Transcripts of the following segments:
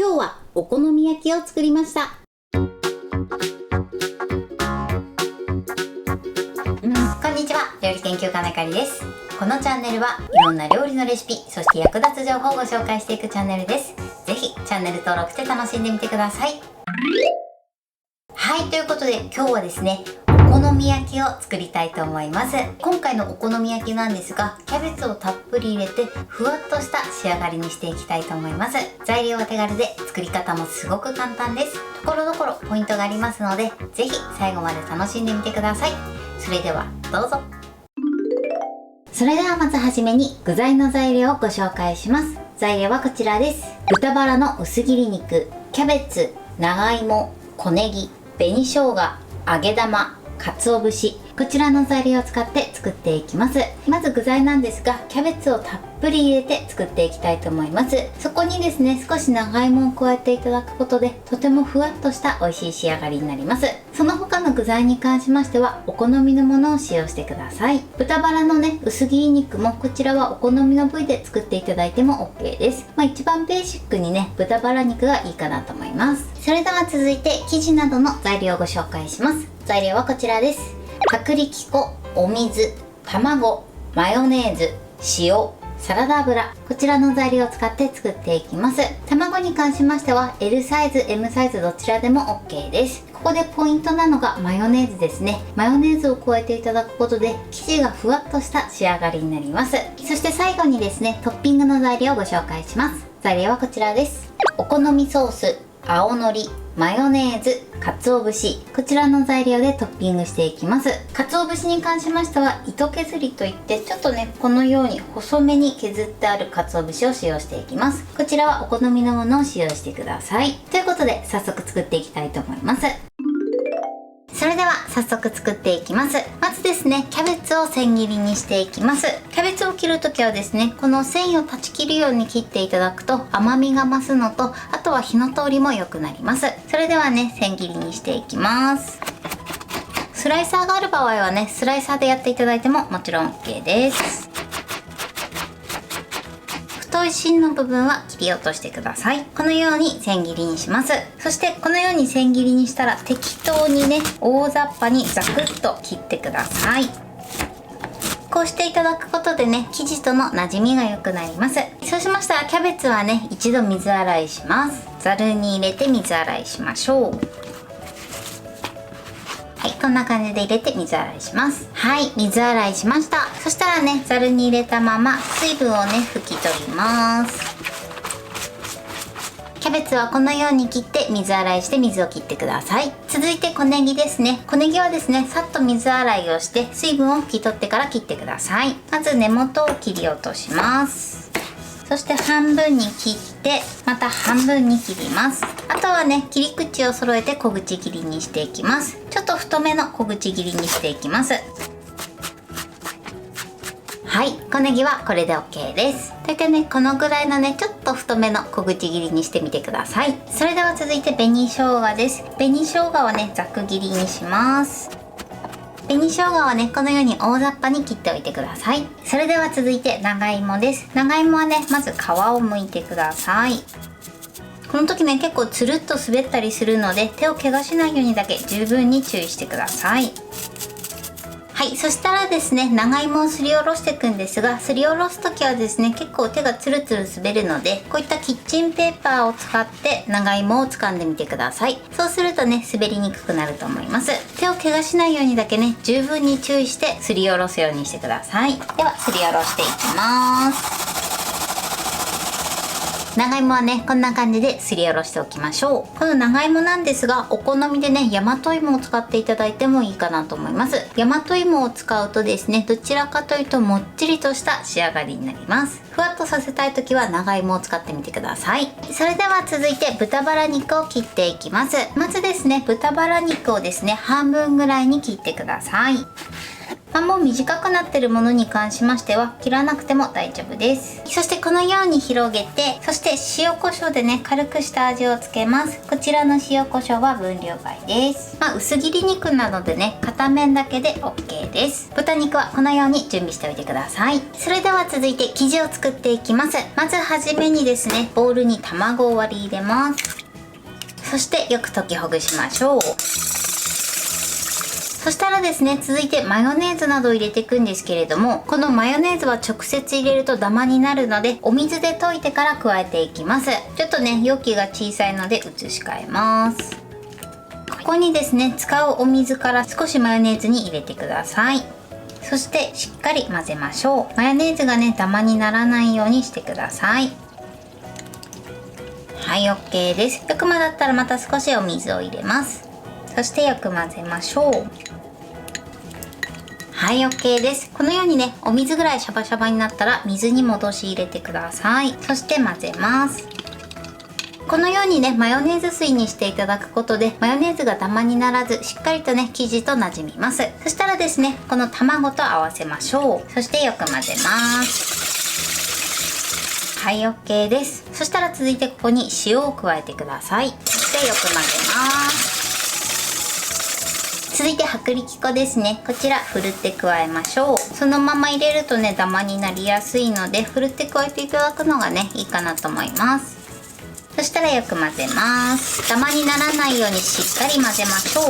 今日はお好み焼きを作りました。こんにちは、料理研究家のゆかりです。このチャンネルはいろんな料理のレシピ、そして役立つ情報をご紹介していくチャンネルです。ぜひチャンネル登録して楽しんでみてください。はい、ということで今日はですね、お好み焼きを作りたいと思います。今回のお好み焼きなんですが、キャベツをたっぷり入れてふわっとした仕上がりにしていきたいと思います。材料は手軽で作り方もすごく簡単です。ところどころポイントがありますので、ぜひ最後まで楽しんでみてください。それではどうぞ。それではまずはじめに具材の材料をご紹介します。材料はこちらです。豚バラの薄切り肉、キャベツ、長芋、小ネギ、紅生姜、揚げ玉、鰹節、こちらの材料を使って作っていきます。まず具材なんですが、キャベツをたっぷり入れて作っていきたいと思います。そこにですね、少し長芋を加えていただくことで、とてもふわっとした美味しい仕上がりになります。その他の具材に関しましては、お好みのものを使用してください。豚バラのね、薄切り肉もこちらはお好みの部位で作っていただいても OK です。一番ベーシックにね、豚バラ肉がいいかなと思います。それでは続いて生地などの材料をご紹介します。材料はこちらです。薄力粉、お水、卵、マヨネーズ、塩、サラダ油、こちらの材料を使って作っていきます。卵に関しましては L サイズ、M サイズどちらでも OK です。ここでポイントなのがマヨネーズですね。マヨネーズを加えていただくことで生地がふわっとした仕上がりになります。そして最後にですね、トッピングの材料をご紹介します。材料はこちらです。お好みソース、青のり、マヨネーズ、鰹節、こちらの材料でトッピングしていきます。鰹節に関しましては糸削りといって、ちょっとねこのように細めに削ってある鰹節を使用していきます。こちらはお好みのものを使用してください。ということで早速作っていきたいと思います。それでは早速作っていきます。まずですね、キャベツを千切りにしていきます。キャベツを切るときはですね、この繊維を断ち切るように切っていただくと甘みが増すのと、あとは火の通りも良くなります。それではね、千切りにしていきます。スライサーがある場合はね、スライサーでやっていただいてももちろん OK です。太い芯の部分は切り落としてください。このように千切りにします。そしてこのように千切りにしたら適当にね、大雑把にザクッと切ってください。こうしていただくことでね、生地との馴染みが良くなります。そうしましたらキャベツはね、一度水洗いします。ざるに入れて水洗いしましょう。はい、こんな感じで入れて水洗いします。はい、水洗いしました。そしたらね、ざるに入れたまま水分をね、拭き取ります。キャベツはこのように切って水洗いして水を切ってください。続いて小ネギですね。小ネギはですね、さっと水洗いをして水分を拭き取ってから切ってください。まず根元を切り落とします。そして半分に切ってまた半分に切ります。あとはね、切り口を揃えて小口切りにしていきます。ちょっと太めの小口切りにしていきます。はい、小ネギはこれで OK です。大体ね、このぐらいのね、ちょっと太めの小口切りにしてみてください。それでは続いて紅生姜です。紅生姜はね、ざく切りにします。紅生姜はね、このように大雑把に切っておいてください。それでは続いて長芋です。長芋はね、まず皮を剥いてください。この時ね、結構つるっと滑ったりするので、手を怪我しないようにだけ十分に注意してください。はい、そしたらですね、長芋をすりおろしていくんですが、すりおろす時はですね、結構手がつるつる滑るので、こういったキッチンペーパーを使って長芋を掴んでみてください。そうするとね、滑りにくくなると思います。手を怪我しないようにだけね、十分に注意してすりおろすようにしてください。ではすりおろしていきます。長芋はね、こんな感じですりおろしておきましょう。この長芋なんですが、お好みでね、大和芋を使っていただいてもいいかなと思います。大和芋を使うとですね、どちらかというともっちりとした仕上がりになります。ふわっとさせたい時は長芋を使ってみてください。それでは続いて豚バラ肉を切っていきます。まずですね、豚バラ肉をですね、半分ぐらいに切ってください。もう短くなってるものに関しましては切らなくても大丈夫です。そしてこのように広げて、そして塩コショウでね軽く下味をつけます。こちらの塩コショウは分量外です。薄切り肉なのでね片面だけで OK です。豚肉はこのように準備しておいてください。それでは続いて生地を作っていきます。まずはじめにですね、ボウルに卵を割り入れます。そしてよく溶きほぐしましょう。そしたらですね、続いてマヨネーズなどを入れていくんですけれども、このマヨネーズは直接入れるとダマになるので、お水で溶いてから加えていきます。ちょっとね容器が小さいので移し替えます。ここにですね、使うお水から少しマヨネーズに入れてください。そしてしっかり混ぜましょう。マヨネーズがねダマにならないようにしてください。はい、 OK です。よく混ざったらまた少しお水を入れます。そしてよく混ぜましょう。はい、 OK です。このようにねお水ぐらいシャバシャバになったら水に戻し入れてください。そして混ぜます。このようにねマヨネーズ水にしていただくことで、マヨネーズがダマにならずしっかりとね生地と馴染みます。そしたらですね、この卵と合わせましょう。そしてよく混ぜます。はい、 OK です。そしたら続いてここに塩を加えてください。そしてよく混ぜます。続いて薄力粉ですね。こちらふるって加えましょう。そのまま入れるとねダマになりやすいので、ふるって加えていただくのがねいいかなと思います。そしたらよく混ぜます。ダマにならないようにしっかり混ぜましょう。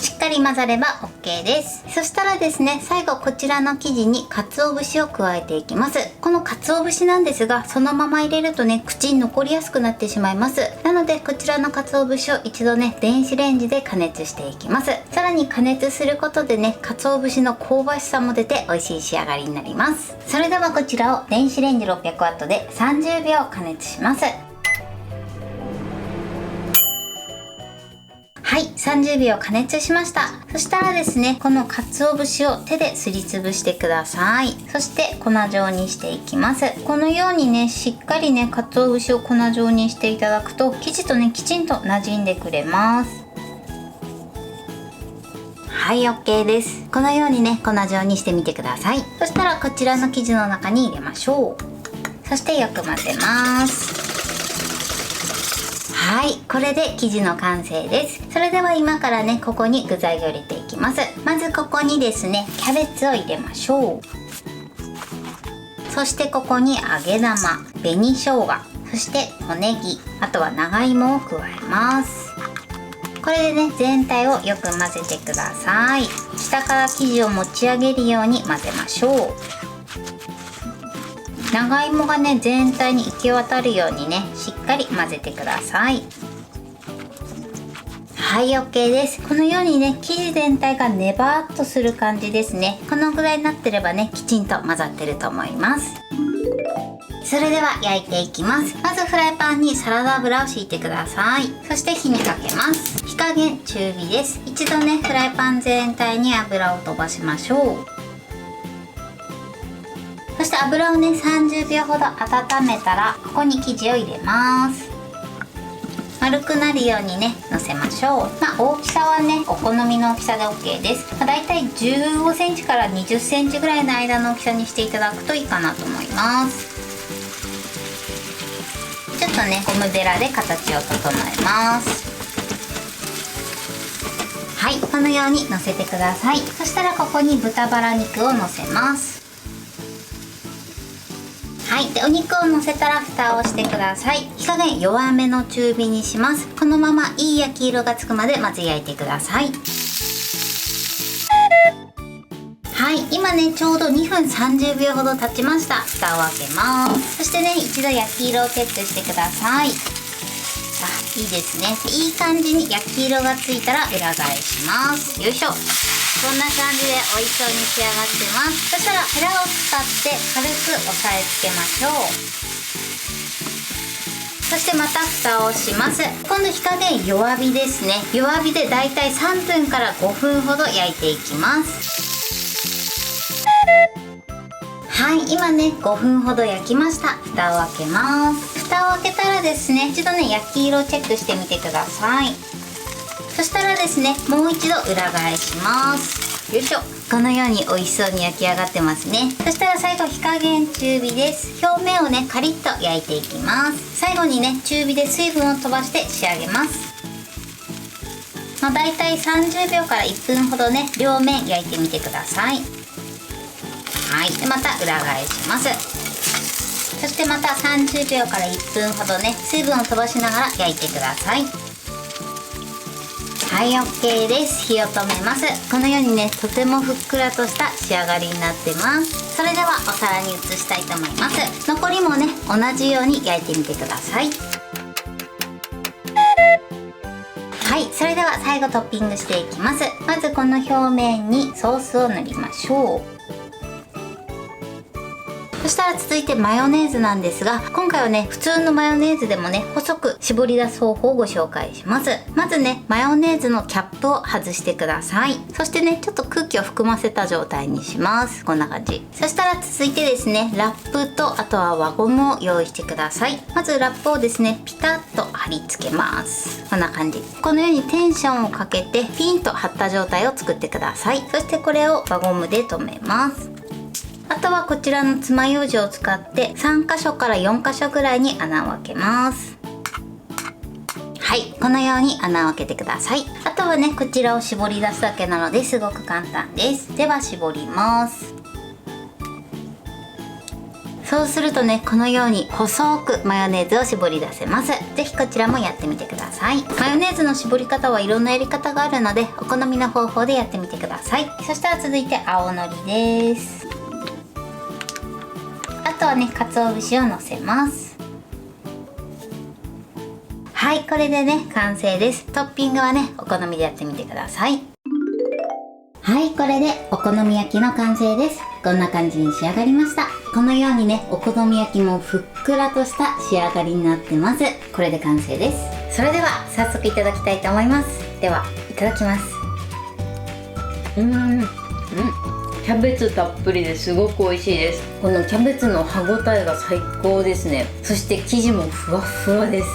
しっかり混ざれば OK です。そしたらですね、最後こちらの生地に鰹節を加えていきます。この鰹節なんですが、そのまま入れるとね口に残りやすくなってしまいます。なのでこちらの鰹節を一度ね電子レンジで加熱していきます。さらに加熱することでね鰹節の香ばしさも出て美味しい仕上がりになります。それではこちらを電子レンジ 600W で30秒加熱します。はい、30秒加熱しました。そしたらですね、この鰹節を手ですりつぶしてください。そして粉状にしていきます。このようにねしっかりね鰹節を粉状にしていただくと、生地とねきちんと馴染んでくれます。はい、 OK です。このようにね粉状にしてみてください。そしたらこちらの生地の中に入れましょう。そしてよく混ぜます。はい、これで生地の完成です。それでは今からねここに具材を入れていきます。まずここにですねキャベツを入れましょう。そしてここに揚げ玉、紅生姜、そして小ネギ、あとは長芋を加えます。これでね全体をよく混ぜてください。下から生地を持ち上げるように混ぜましょう。長芋がね全体に行き渡るようにねしっかり混ぜてください。はい、 OK です。このようにね生地全体がネバーっとする感じですね。このぐらいになってればねきちんと混ざってると思います。それでは焼いていきます。まずフライパンにサラダ油を敷いてください。そして火にかけます。火加減中火です。一度ねフライパン全体に油を飛ばしましょう。そして油をね30秒ほど温めたら、ここに生地を入れます。丸くなるようにねのせましょう。大きさはねお好みの大きさで OK です。だいたい15センチから20センチぐらいの間の大きさにしていただくといいかなと思います。ちょっとねゴムベラで形を整えます。はい、このようにのせてください。そしたらここに豚バラ肉をのせます。はい、でお肉をのせたら蓋をしてください。火加減弱めの中火にします。このままいい焼き色がつくまでまず焼いてください。はい、今ねちょうど2分30秒ほど経ちました。蓋を開けます。そしてね一度焼き色をチェックしてください。いいですね。いい感じに焼き色がついたら裏返します。よいしょ。こんな感じで美味しそうに仕上がってます。そしたらヘラを使って軽く押さえつけましょう。そしてまた蓋をします。今度火加減弱火ですね。弱火でだいたい3分から5分ほど焼いていきます。はい、今ね5分ほど焼きました。蓋を開けます。蓋を開けたらですね、一度ね焼き色をチェックしてみてください。そしたらですね、もう一度裏返します。よいしょ。このように美味しそうに焼き上がってますね。そしたら最後火加減中火です。表面をねカリッと焼いていきます。最後にね中火で水分を飛ばして仕上げます。だいたい30秒から1分ほどね両面焼いてみてください。はい、でまた裏返します。そしてまた30秒から1分ほどね水分を飛ばしながら焼いてください。はい、 OK です。火を止めます。このようにねとてもふっくらとした仕上がりになってます。それではお皿に移したいと思います。残りもね同じように焼いてみてください。はい、それでは最後トッピングしていきます。まずこの表面にソースを塗りましょう。そしたら続いてマヨネーズなんですが、今回はね普通のマヨネーズでもね細く絞り出す方法をご紹介します。まずねマヨネーズのキャップを外してください。そしてねちょっと空気を含ませた状態にします。こんな感じ。そしたら続いてですねラップとあとは輪ゴムを用意してください。まずラップをですねピタッと貼り付けます。こんな感じ。このようにテンションをかけてピンと張った状態を作ってください。そしてこれを輪ゴムで留めます。あとはこちらの爪楊枝を使って3箇所から4箇所ぐらいに穴を開けます。はい、このように穴を開けてください。あとはねこちらを絞り出すだけなのですごく簡単です。では絞ります。そうするとねこのように細くマヨネーズを絞り出せます。ぜひこちらもやってみてください。マヨネーズの絞り方はいろんなやり方があるのでお好みの方法でやってみてください。そしたら続いて青のりです。あとはね鰹節をのせます。はい、これでね完成です。トッピングはねお好みでやってみてください。はい、これでお好み焼きの完成です。こんな感じに仕上がりました。このようにねお好み焼きもふっくらとした仕上がりになってます。これで完成です。それでは早速いただきたいと思います。ではいただきます。キャベツたっぷりですごく美味しいです。このキャベツの歯ごたえが最高ですね。そして生地もふわふわです。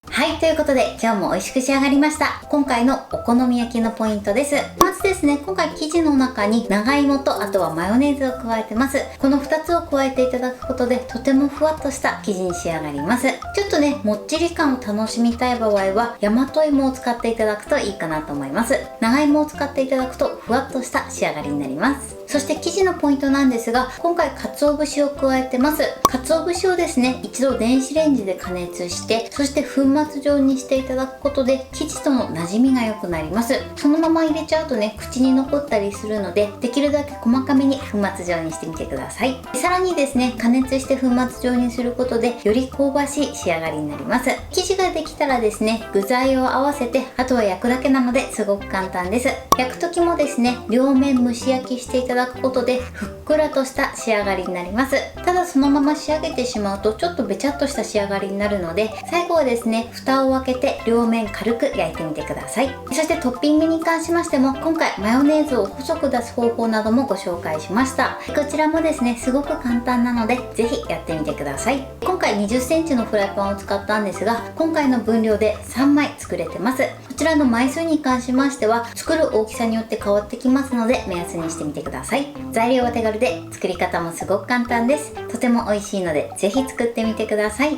はい、ということで今日も美味しく仕上がりました。今回のお好み焼きのポイントです。まずですね今回生地の中に長芋とあとはマヨネーズを加えてます。この2つを加えていただくことでとてもふわっとした生地に仕上がります。ちょっとねもっちり感を楽しみたい場合は大和芋を使っていただくといいかなと思います。長芋を使っていただくとふわっとした仕上がりになります。そして生地のポイントなんですが、今回鰹節を加えてます。鰹節をですね一度電子レンジで加熱して、そして粉末状にしていただくことで生地との馴染みが良くなります。そのまま入れちゃうとね口に残ったりするので、できるだけ細かめに粉末状にしてみてください。さらにですね加熱して粉末状にすることでより香ばしい仕上がりになります。生地ができたらですね具材を合わせてあとは焼くだけなのですごく簡単です。焼く時もですね両面蒸し焼きしていただくことでふっくらとした仕上がりになります。ただそのまま仕上げてしまうとちょっとべちゃっとした仕上がりになるので、最後はですね蓋を開けて両面軽く焼いてみてください。そしてトッピングに関しましても今回マヨネーズを細く出す方法などもご紹介しました。こちらもですねすごく簡単なのでぜひやってみてください。今回20センチのフライパンを使ったんですが、今回の分量で3枚作れてます。こちらの枚数に関しましては作る大きさによって変わってきますので目安にしてみてください。材料は手軽で作り方もすごく簡単です。とても美味しいのでぜひ作ってみてください。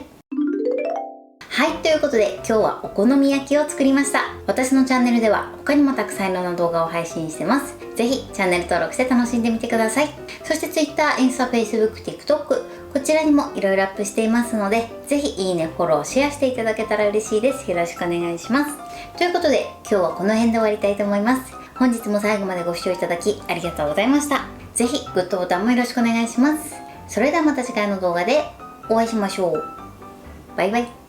はい、ということで今日はお好み焼きを作りました。私のチャンネルでは他にもたくさんいろんな動画を配信してます。ぜひチャンネル登録して楽しんでみてください。そして Twitter、インスタ、Facebook、TikTok こちらにもいろいろアップしていますので、ぜひいいね、フォロー、シェアしていただけたら嬉しいです。よろしくお願いします。ということで今日はこの辺で終わりたいと思います。本日も最後までご視聴いただきありがとうございました。ぜひグッドボタンもよろしくお願いします。それではまた次回の動画でお会いしましょう。バイバイ。